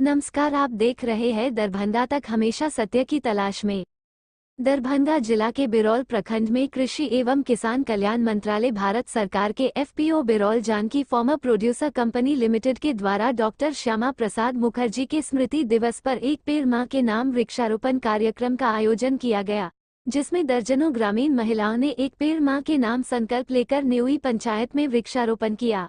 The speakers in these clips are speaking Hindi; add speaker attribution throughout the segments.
Speaker 1: नमस्कार, आप देख रहे हैं दरभंगा तक, हमेशा सत्य की तलाश में। दरभंगा जिला के बिरौल प्रखंड में कृषि एवं किसान कल्याण मंत्रालय भारत सरकार के FPO Biraul Janaki farmer producer company limited के द्वारा डॉक्टर श्यामा प्रसाद मुखर्जी के स्मृति दिवस पर एक पेड़ मां के नाम वृक्षारोपण कार्यक्रम का आयोजन किया गया, जिसमें दर्जनों ग्रामीण महिलाओं ने एक पेड़ मां के नाम संकल्प लेकर नेउई पंचायत में वृक्षारोपण किया।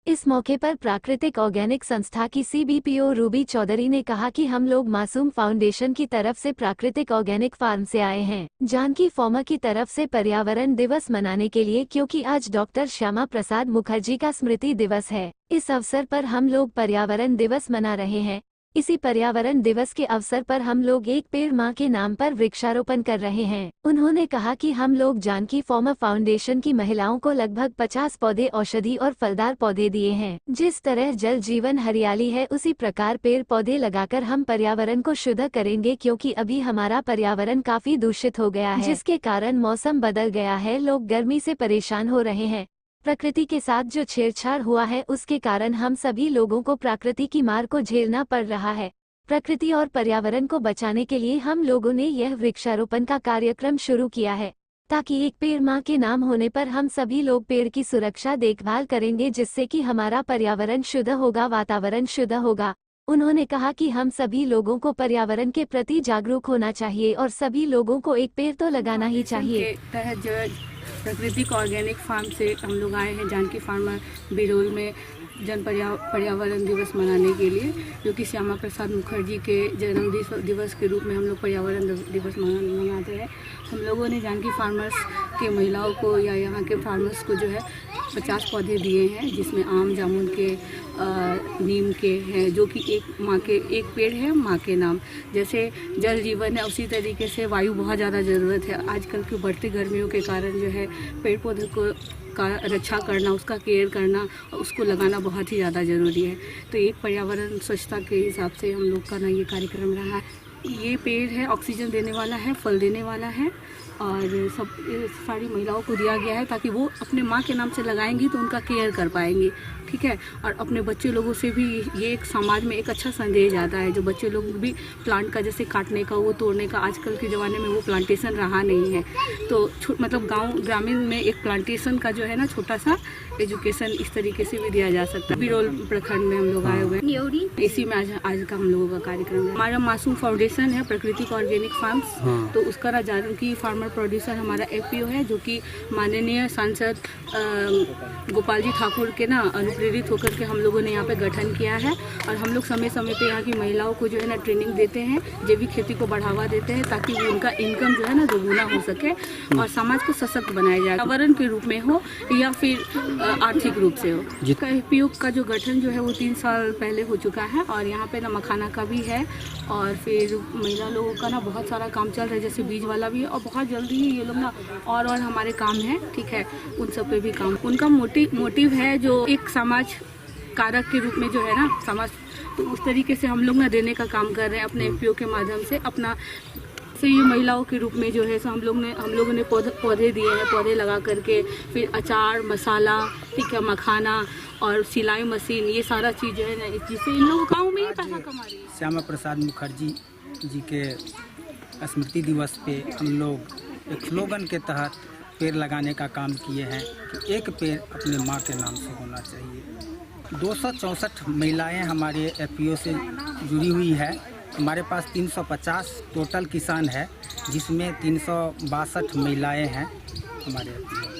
Speaker 1: इस मौके पर प्राकृतिक ऑर्गेनिक संस्था की सीबीपीओ रूबी चौधरी ने कहा कि हम लोग मासूम फाउंडेशन की तरफ से प्राकृतिक ऑर्गेनिक फार्म से आए हैं जानकी फार्मर की तरफ से पर्यावरण दिवस मनाने के लिए, क्योंकि आज डॉक्टर श्यामा प्रसाद मुखर्जी का स्मृति दिवस है। इस अवसर पर हम लोग पर्यावरण दिवस मना रहे हैं। इसी पर्यावरण दिवस के अवसर पर हम लोग एक पेड़ मां के नाम पर वृक्षारोपण कर रहे हैं। उन्होंने कहा कि हम लोग जानकी फार्मर फाउंडेशन की महिलाओं को लगभग 50 पौधे औषधि और फलदार पौधे दिए हैं। जिस तरह जल जीवन हरियाली है, उसी प्रकार पेड़ पौधे लगाकर हम पर्यावरण को शुद्ध करेंगे, क्योंकि अभी हमारा पर्यावरण काफी दूषित हो गया है, जिसके कारण मौसम बदल गया है, लोग गर्मी से परेशान हो रहे हैं। प्रकृति के साथ जो छेड़छाड़ हुआ है, उसके कारण हम सभी लोगों को प्रकृति की मार को झेलना पड़ रहा है। प्रकृति और पर्यावरण को बचाने के लिए हम लोगों ने यह वृक्षारोपण का कार्यक्रम शुरू किया है, ताकि एक पेड़ मां के नाम होने पर हम सभी लोग पेड़ की सुरक्षा देखभाल करेंगे, जिससे कि हमारा पर्यावरण शुद्ध होगा, वातावरण शुद्ध होगा। उन्होंने कहा कि हम सभी लोगों को पर्यावरण के प्रति जागरूक होना चाहिए और सभी लोगों को एक पेड़ तो लगाना ही चाहिए।
Speaker 2: प्राकृतिक ऑर्गेनिक फार्म से हम लोग आए हैं जानकी फार्मर बिरौल में पर्यावरण दिवस मनाने के लिए, जो कि श्यामा प्रसाद मुखर्जी के जन्म दिवस के रूप में हम लोग पर्यावरण दिवस मनाते हैं। हम लोगों ने जानकी फार्मर्स के महिलाओं को या यहाँ के फार्मर्स को जो है 50 पौधे दिए हैं, जिसमें आम, जामुन के, नीम के हैं, जो कि एक पेड़ है माँ के नाम। जैसे जल जीवन है, उसी तरीके से वायु बहुत ज़्यादा ज़रूरत है। आजकल की बढ़ती गर्मियों के कारण जो है पेड़ पौधे को का रक्षा करना, उसका केयर करना, उसको लगाना बहुत ही ज़्यादा ज़रूरी है। तो एक पर्यावरण स्वच्छता के हिसाब से हम लोग का ये कार्यक्रम रहा है। ये पेड़ है, ऑक्सीजन देने वाला है, फल देने वाला है, और सब सारी महिलाओं को दिया गया है ताकि वो अपने माँ के नाम से लगाएंगी तो उनका केयर कर पाएंगी, ठीक है। और अपने बच्चे लोगों से भी ये एक समाज में एक अच्छा संदेश आता है, जो बच्चे लोग भी प्लांट का जैसे काटने का, वो तोड़ने का, आजकल के ज़माने में वो प्लांटेशन रहा नहीं है। तो मतलब ग्रामीण में एक प्लांटेशन का जो है ना, छोटा सा एजुकेशन इस तरीके से भी दिया जा सकता है। बिरौल प्रखंड में हम लोग आए हुए हैं, इसी में आज का हम लोगों का कार्यक्रम है। हमारा मासूम फाउंडेशन है प्राकृतिक ऑर्गेनिक फार्म्स, तो उसका जानकी फार्मर प्रोड्यूसर हमारा एफपीओ है, जो कि माननीय सांसद गोपाल जी ठाकुर के ना अनुप्रेरित होकर के हम लोगों ने यहाँ पे गठन किया है। और हम लोग समय समय पे यहाँ की महिलाओं को जो है ना ट्रेनिंग देते हैं, जैविक खेती को बढ़ावा देते हैं, ताकि वो उनका इनकम जो है ना दोगुना हो सके और समाज को सशक्त बनाया जाए, पर्यावरण के रूप में हो या फिर आर्थिक रूप से हो। एफपीओ का जो गठन जो है वो 3 साल पहले हो चुका है, और यहाँ पे ना मखाना का भी है, और फिर महिला लोगों का ना बहुत सारा काम चल रहा है, जैसे बीज वाला भी है, और बहुत जल्दी ही ये लोग ना और हमारे काम है, ठीक है, उन सब पे भी काम। उनका मोटिव है जो एक समाज कारक के रूप में जो है ना समाज, तो उस तरीके से हम लोग ना देने का काम कर रहे हैं अपने एफपीओ के माध्यम से। अपना से ये महिलाओं के रूप में जो है हम लोगों ने पौधे दिए हैं, पौधे लगा करके फिर अचार, मसाला, ठीक है, मखाना और सिलाई मशीन, ये सारा चीज़ जो है ना, जिससे इन लोग गाँव में ही पैसा कमा रही है।
Speaker 3: श्यामा प्रसाद मुखर्जी जी के स्मृति दिवस पे हम लोग एक स्लोगन के तहत पेड़ लगाने का काम किए हैं कि एक पेड़ अपने माँ के नाम से होना चाहिए। 264 महिलाएं हमारे एफपीओ से जुड़ी हुई है। हमारे पास 350 टोटल किसान है, जिसमें 362 महिलाएं हैं हमारे एफपीओ।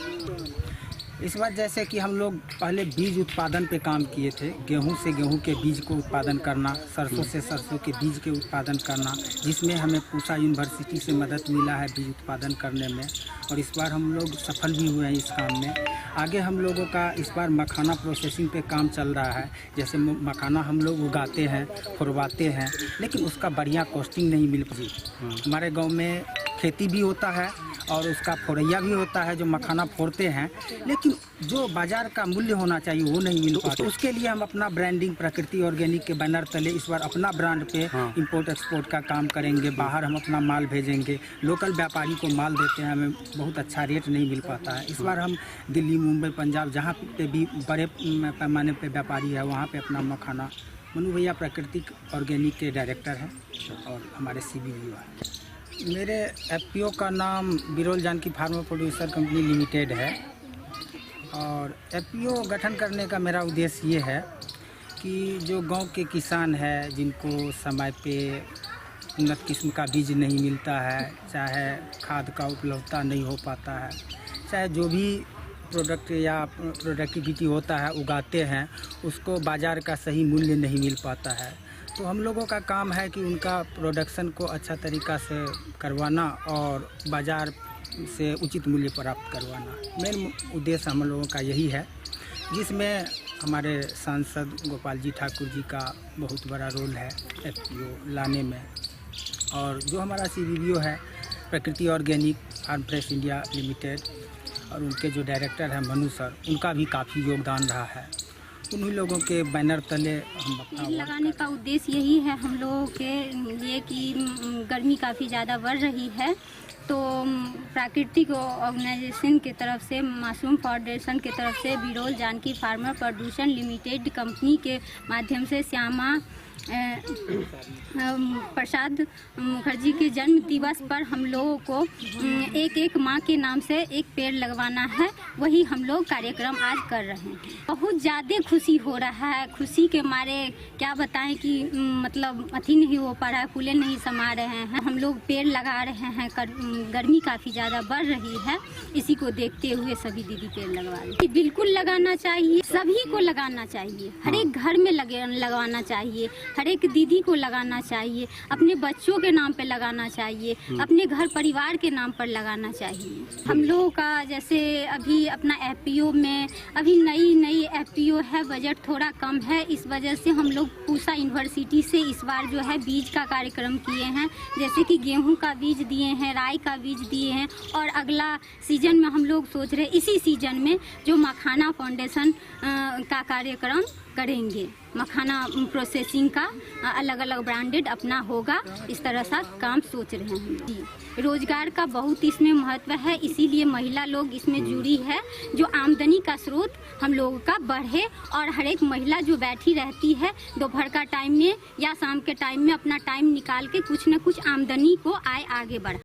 Speaker 3: इस बार जैसे कि हम लोग पहले बीज उत्पादन पे काम किए थे, गेहूं से गेहूं के बीज को उत्पादन करना, सरसों से सरसों के बीज के उत्पादन करना, जिसमें हमें पूसा यूनिवर्सिटी से मदद मिला है बीज उत्पादन करने में, और इस बार हम लोग सफल भी हुए हैं इस काम में। आगे हम लोगों का इस बार मखाना प्रोसेसिंग पे काम चल रहा है। जैसे मखाना हम लोग उगाते हैं, फुरवाते हैं, लेकिन उसका बढ़िया कॉस्टिंग नहीं मिल पाती। हमारे गाँव में खेती भी होता है और उसका फोड़ैया भी होता है, जो मखाना फोड़ते हैं, लेकिन जो बाज़ार का मूल्य होना चाहिए वो नहीं मिल पाता। उसके लिए हम अपना ब्रांडिंग प्राकृतिक ऑर्गेनिक के बैनर तले इस बार अपना ब्रांड पे इंपोर्ट एक्सपोर्ट का काम करेंगे। बाहर हम अपना माल भेजेंगे, लोकल व्यापारी को माल देते हैं, हमें बहुत अच्छा रेट नहीं मिल पाता है। इस बार हम दिल्ली, मुंबई, पंजाब, जहाँ पे भी बड़े पैमाने पे व्यापारी है, वहाँ पे अपना मखाना मनु भैया प्राकृतिक ऑर्गेनिक के डायरेक्टर हैं और हमारे CBVO हैं। मेरे FPO का नाम Biraul Janaki farmer producer company limited है और FPO गठन करने का मेरा उद्देश्य ये है कि जो गांव के किसान हैं जिनको समय पे उन्नत किस्म का बीज नहीं मिलता है, चाहे खाद का उपलब्धता नहीं हो पाता है, चाहे जो भी प्रोडक्ट या प्रोडक्टिविटी होता है उगाते हैं उसको बाज़ार का सही मूल्य नहीं मिल पाता है, तो हम लोगों का काम है कि उनका प्रोडक्शन को अच्छा तरीक़ा से करवाना और बाज़ार से उचित मूल्य प्राप्त करवाना। मेन उद्देश्य हम लोगों का यही है, जिसमें हमारे सांसद गोपाल जी ठाकुर जी का बहुत बड़ा रोल है FPO लाने में, और जो हमारा CBVO है Prakriti organic farm fresh India limited और उनके जो डायरेक्टर हैं मनु सर, उनका भी काफ़ी योगदान रहा है। उन्हीं लोगों के बैनर तले हम अपना
Speaker 4: लगाने का उद्देश्य यही है हम लोगों के लिए कि गर्मी काफ़ी ज़्यादा बढ़ रही है, तो प्राकृतिक ऑर्गेनाइजेशन की तरफ से, मासूम फाउंडेशन की तरफ से Biraul Janaki farmer producer limited company के माध्यम से श्यामा प्रसाद मुखर्जी के जन्म दिवस पर हम लोगों को एक माँ के नाम से एक पेड़ लगवाना है, वही हम लोग कार्यक्रम आज कर रहे हैं। बहुत ज़्यादा खुशी हो रहा है, खुशी के मारे क्या बताएं कि मतलब अथी नहीं हो पा रहा है, फूले नहीं समा रहे हैं। हम लोग पेड़ लगा रहे हैं, गर्मी काफ़ी ज़्यादा बढ़ रही है, इसी को देखते हुए सभी दीदी पेड़ लगवा रहे हैं। बिल्कुल लगाना चाहिए, सभी को लगाना चाहिए, हर एक घर में लगवाना चाहिए, हर एक दीदी को लगाना चाहिए, अपने बच्चों के नाम पे लगाना चाहिए, अपने घर परिवार के नाम पर लगाना चाहिए। हम लोगों का जैसे अभी अपना FPO में अभी नई FPO है, बजट थोड़ा कम है, इस वजह से हम लोग पूसा यूनिवर्सिटी से इस बार जो है बीज का कार्यक्रम किए हैं, जैसे कि गेहूं का बीज दिए हैं, राई का बीज दिए हैं, और अगला सीजन में हम लोग सोच रहे हैं इसी सीजन में जो मखाना फाउंडेशन का कार्यक्रम करेंगे, मखाना प्रोसेसिंग का अलग अलग ब्रांडेड अपना होगा, इस तरह सा काम सोच रहे हैं। रोजगार का बहुत इसमें महत्व है, इसीलिए महिला लोग इसमें जुड़ी है, जो आमदनी का स्रोत हम लोगों का बढ़े और हर एक महिला जो बैठी रहती है दोपहर का टाइम में या शाम के टाइम में अपना टाइम निकाल के कुछ न कुछ आमदनी को आए आगे बढ़े।